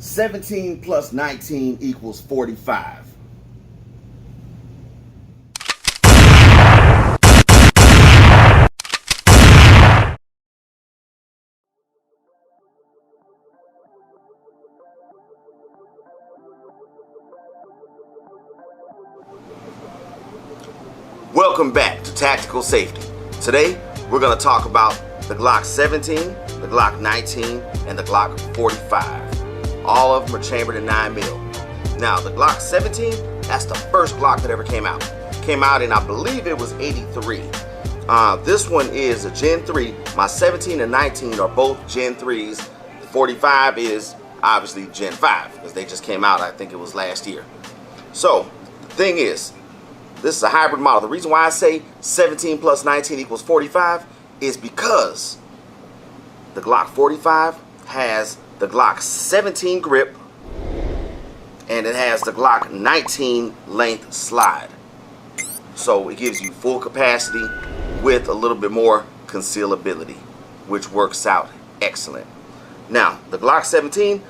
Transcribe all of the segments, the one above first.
17 plus 19 equals 45. Welcome back to Tactical Safety. Today, we're going to talk about the Glock 17, the Glock 19, and the Glock 45. All of them are chambered in 9mm. Now, the Glock 17, that's the first Glock that ever came out. Came out in, I believe it was 83. This one is a Gen 3. My 17 and 19 are both Gen 3s. The 45 is obviously Gen 5 because they just came out, I think it was last year. So, the thing is, this is a hybrid model. The reason why I say 17 plus 19 equals 45 is because the Glock 45 has the Glock 17 grip and it has the Glock 19 length slide. So it gives you full capacity with a little bit more concealability, which works out excellent. Now, the Glock 17,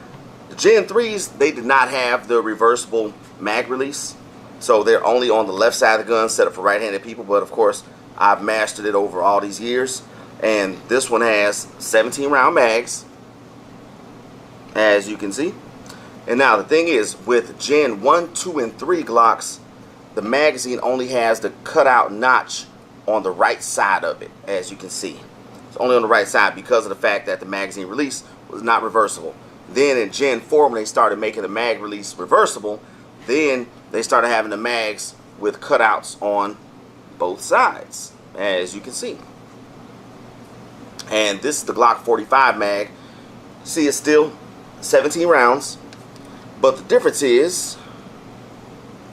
the Gen 3s, they did not have the reversible mag release. So they're only on the left side of the gun, set up for right-handed people. But of course, I've mastered it over all these years. And this one has 17 round mags, as you can see. And now the thing is, with Gen 1, 2, and 3 Glocks, the magazine only has the cutout notch on the right side of it, as you can see. It's only on the right side because of the fact that the magazine release was not reversible. Then in Gen 4, when they started making the mag release reversible, then they started having the mags with cutouts on both sides, as you can see. And this is the Glock 45 mag. See, it's still 17 rounds, but the difference is,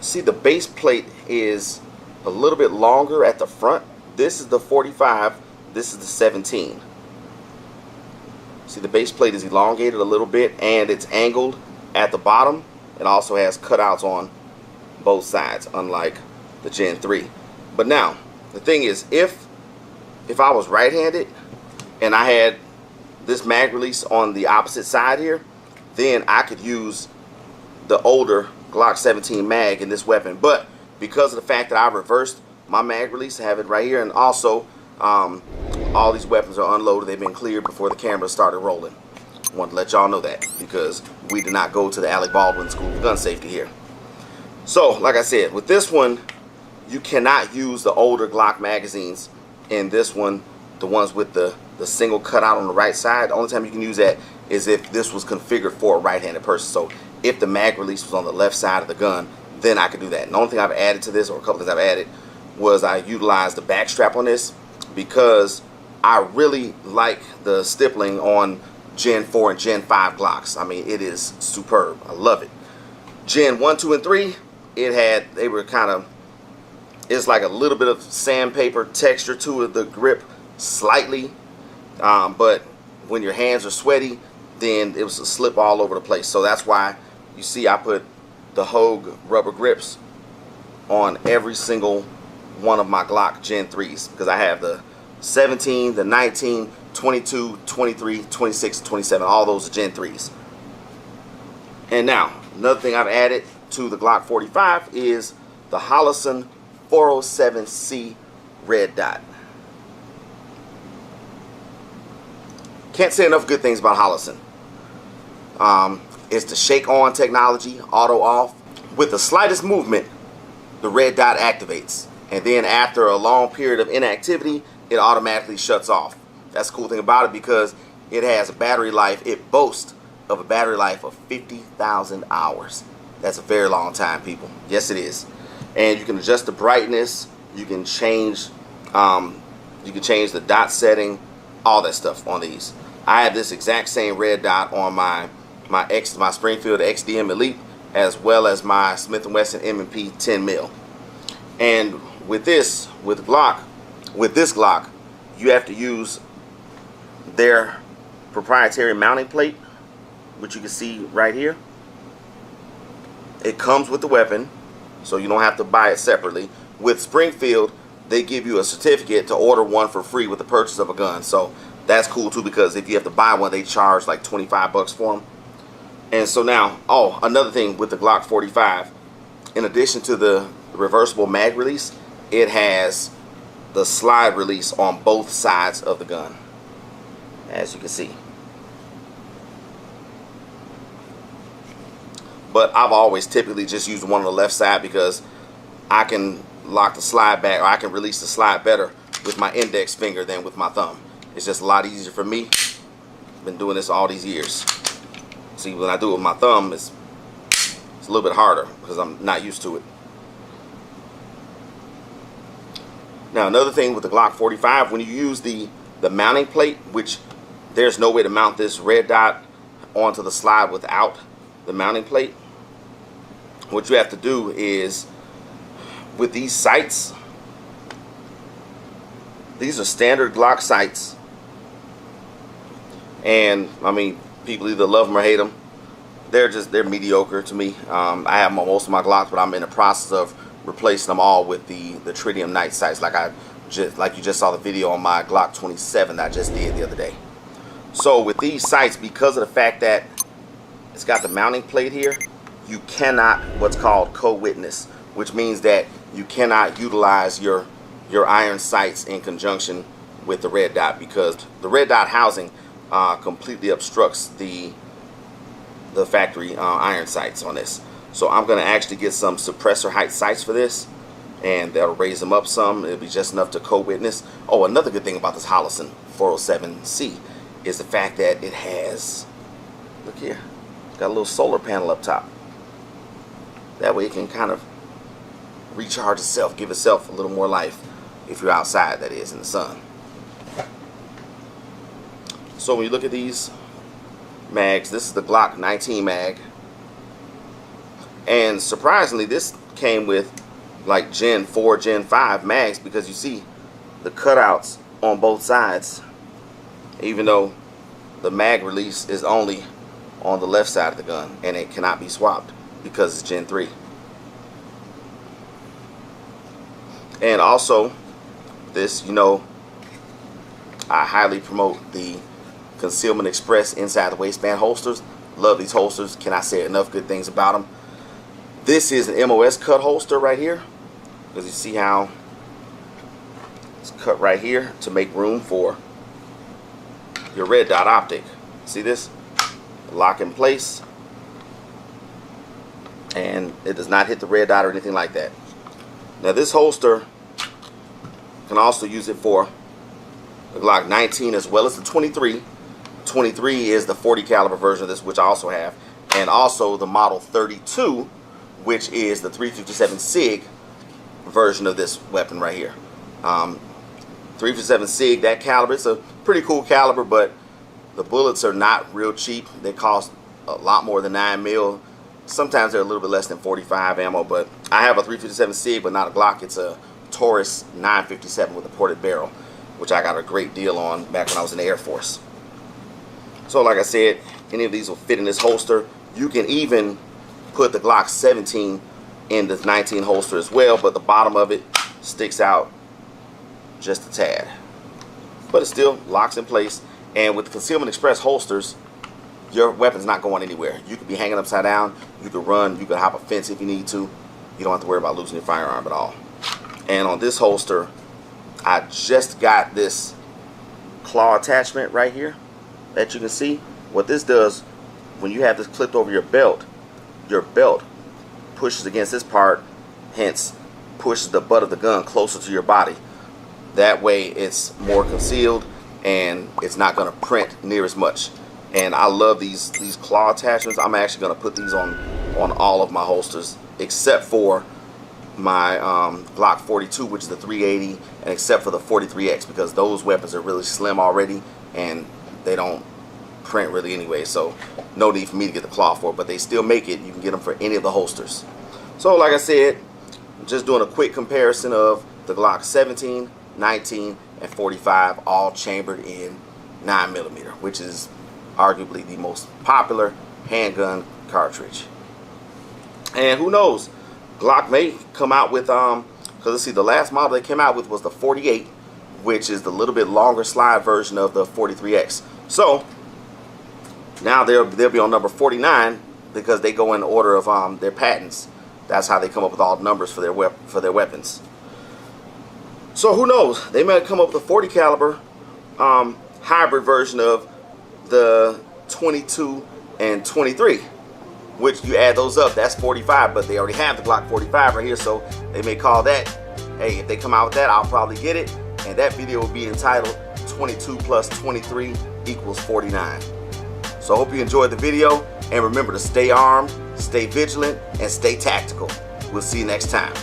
see, the base plate is a little bit longer at the front. This is the 45, this is the 17. See, the base plate is elongated a little bit and it's angled at the bottom. It also has cutouts on both sides, unlike the Gen 3. But now, the thing is, if I was right-handed and I had this mag release on the opposite side here, then I could use the older Glock 17 mag in this weapon. But because of the fact that I reversed my mag release, I have it right here, and also all these weapons are unloaded. They've been cleared before the camera started rolling. I wanted to let y'all know that because we did not go to the Alec Baldwin School of Gun Safety here. So, like I said, with this one, you cannot use the older Glock magazines in this one, the ones with the single cutout on the right side. The only time you can use that is if this was configured for a right-handed person. So, if the mag release was on the left side of the gun, then I could do that. And the only thing I've added to this, or a couple things I've added, was I utilized the back strap on this because I really like the stippling on Gen 4 and Gen 5 Glocks. I mean, it is superb. I love it. Gen 1, 2, and 3, they were kind of, it's like a little bit of sandpaper texture to the grip, slightly. But when your hands are sweaty, then it was a slip all over the place. So that's why you see I put the Hogue rubber grips on every single one of my Glock Gen 3s, because I have the 17, the 19, 22, 23, 26, 27, all those are Gen 3s. And now, another thing I've added to the Glock 45 is the Holosun 407C red dot. Can't say enough good things about Holosun. It's the shake-on technology, auto-off. With the slightest movement, the red dot activates. And then after a long period of inactivity, it automatically shuts off. That's the cool thing about it because it has a battery life. It boasts of a battery life of 50,000 hours. That's a very long time, people. Yes, it is. And you can adjust the brightness. You can change the dot setting, all that stuff on these. I have this exact same red dot on my Springfield XDM Elite, as well as my Smith & Wesson M&P 10 mil. And with this Glock, you have to use their proprietary mounting plate, which you can see right here. It comes with the weapon, so you don't have to buy it separately. With Springfield, they give you a certificate to order one for free with the purchase of a gun. So that's cool too, because if you have to buy one, they charge like 25 bucks for them. And so now, oh, another thing with the Glock 45, in addition to the reversible mag release, it has the slide release on both sides of the gun, as you can see. But I've always typically just used one on the left side because I can lock the slide back, or I can release the slide better with my index finger than with my thumb. It's just a lot easier for me. Been doing this all these years. See, when I do it with my thumb, it's a little bit harder because I'm not used to it. Now, another thing with the Glock 45, when you use the mounting plate, which there's no way to mount this red dot onto the slide without the mounting plate, what you have to do is, with these sights, these are standard Glock sights, and I mean, people either love them or hate them. They're mediocre to me. I have most of my Glocks, but I'm in the process of replacing them all with the tritium night sights, like you just saw the video on my Glock 27 that I just did the other day. So with these sights, because of the fact that it's got the mounting plate here, you cannot what's called co-witness, which means that you cannot utilize your iron sights in conjunction with the red dot, because the red dot housing completely obstructs the factory iron sights on this. So I'm going to actually get some suppressor height sights for this, and that'll raise them up some. It'll be just enough to co-witness. Oh, another good thing about this Holosun 407C is the fact that it has, look here, got a little solar panel up top. That way it can kind of recharge itself, give itself a little more life if you're outside, that is, in the sun. So when you look at these mags, this is the Glock 19 mag, and surprisingly this came with like Gen 4, Gen 5 mags, because you see the cutouts on both sides, even though the mag release is only on the left side of the gun and it cannot be swapped because it's Gen 3. And also this, you know, I highly promote the Concealment Express inside the waistband holsters. Love these holsters. Cannot say enough good things about them. This is an MOS cut holster right here, because you see how it's cut right here to make room for your red dot optic. See this? Lock in place, and it does not hit the red dot or anything like that. Now this holster can also use it for the Glock 19 as well as the 23. 23 is the 40 caliber version of this, which I also have, and also the model 32, which is the 357 SIG version of this weapon right here. 357 SIG, that caliber, it's a pretty cool caliber, but the bullets are not real cheap. They cost a lot more than 9 mil. Sometimes they're a little bit less than 45 ammo, but I have a 357 SIG, but not a Glock. It's a Taurus 957 with a ported barrel, which I got a great deal on back when I was in the Air Force. So like I said, any of these will fit in this holster. You can even put the Glock 17 in the 19 holster as well, but the bottom of it sticks out just a tad. But it still locks in place. And with the Concealment Express holsters, your weapon's not going anywhere. You could be hanging upside down, you could run, you could hop a fence if you need to. You don't have to worry about losing your firearm at all. And on this holster, I just got this claw attachment right here that you can see. What this does, when you have this clipped over your belt pushes against this part, hence pushes the butt of the gun closer to your body. That way it's more concealed and it's not going to print near as much. And I love these claw attachments. I'm actually going to put these on all of my holsters except for my Glock 42, which is the 380, and except for the 43X, because those weapons are really slim already and they don't print really anyway, so no need for me to get the claw for it, but they still make it. You can get them for any of the holsters. So like I said, I'm just doing a quick comparison of the Glock 17, 19, and 45, all chambered in 9mm, which is arguably the most popular handgun cartridge. And who knows, Glock may come out with because let's see, the last model they came out with was the 48, which is the little bit longer slide version of the 43X. So Now they'll be on number 49 because they go in order of their patents. That's how they come up with all the numbers for their weapons. So who knows? They might come up with a 40 caliber hybrid version of the 22 and 23, which you add those up, that's 45. But they already have the Glock 45 right here, so they may call that. Hey, if they come out with that, I'll probably get it, and that video will be entitled 22 plus 23 equals 49. So I hope you enjoyed the video, and remember to stay armed, stay vigilant, and stay tactical. We'll see you next time.